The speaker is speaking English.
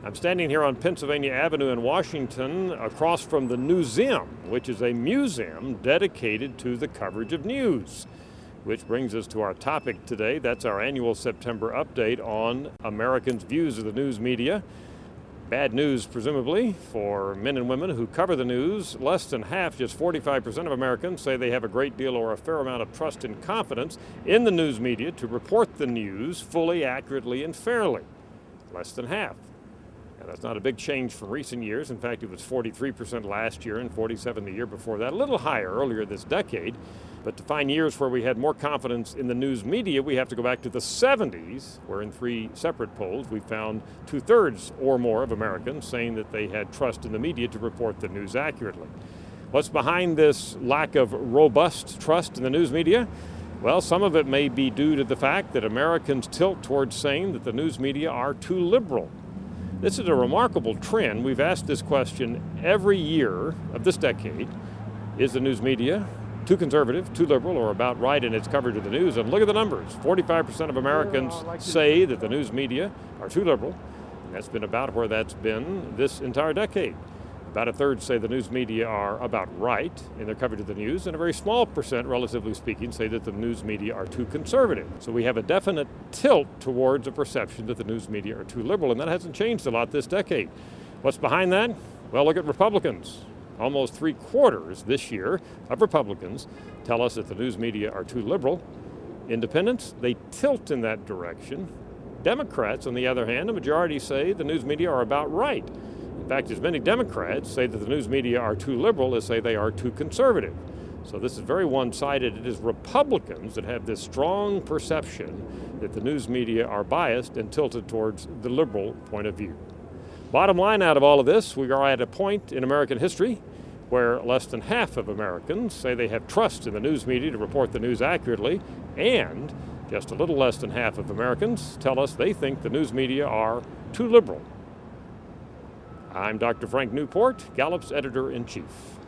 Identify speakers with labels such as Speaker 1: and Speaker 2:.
Speaker 1: I'm standing here on Pennsylvania Avenue in Washington across from the Newseum, which is a museum dedicated to the coverage of news. Which brings us to our topic today. That's our annual September update on Americans' views of the news media. Bad news, presumably, for men and women who cover the news. Less than half, just 45% of Americans, say they have a great deal or a fair amount of trust and confidence in the news media to report the news fully, accurately, and fairly. Less than half. Now, that's not a big change from recent years. In fact, it was 43% last year and 47% the year before that. A little higher earlier this decade. But to find years where we had more confidence in the news media, we have to go back to the 70s, where in 3 separate polls we found 2/3 or more of Americans saying that they had trust in the media to report the news accurately. What's behind this lack of robust trust in the news media? Well, some of it may be due to the fact that Americans tilt towards saying that the news media are too liberal. This is a remarkable trend. We've asked this question every year of this decade. Is the news media too conservative, too liberal, or about right in its coverage of the news? And look at the numbers. 45% of Americans say that the news media are too liberal. And that's been about where that's been this entire decade. About a third say the news media are about right in their coverage of the news, and a very small percent, relatively speaking, say that the news media are too conservative. So we have a definite tilt towards a perception that the news media are too liberal, and that hasn't changed a lot this decade. What's behind that? Well, look at Republicans. Almost 3/4 this year of Republicans tell us that the news media are too liberal. Independents, they tilt in that direction. Democrats, on the other hand, a majority say the news media are about right. In fact, as many Democrats say that the news media are too liberal as say they are too conservative. So this is very one-sided. It is Republicans that have this strong perception that the news media are biased and tilted towards the liberal point of view. Bottom line out of all of this, we are at a point in American history where less than half of Americans say they have trust in the news media to report the news accurately, and just a little less than half of Americans tell us they think the news media are too liberal. I'm Dr. Frank Newport, Gallup's editor-in-chief.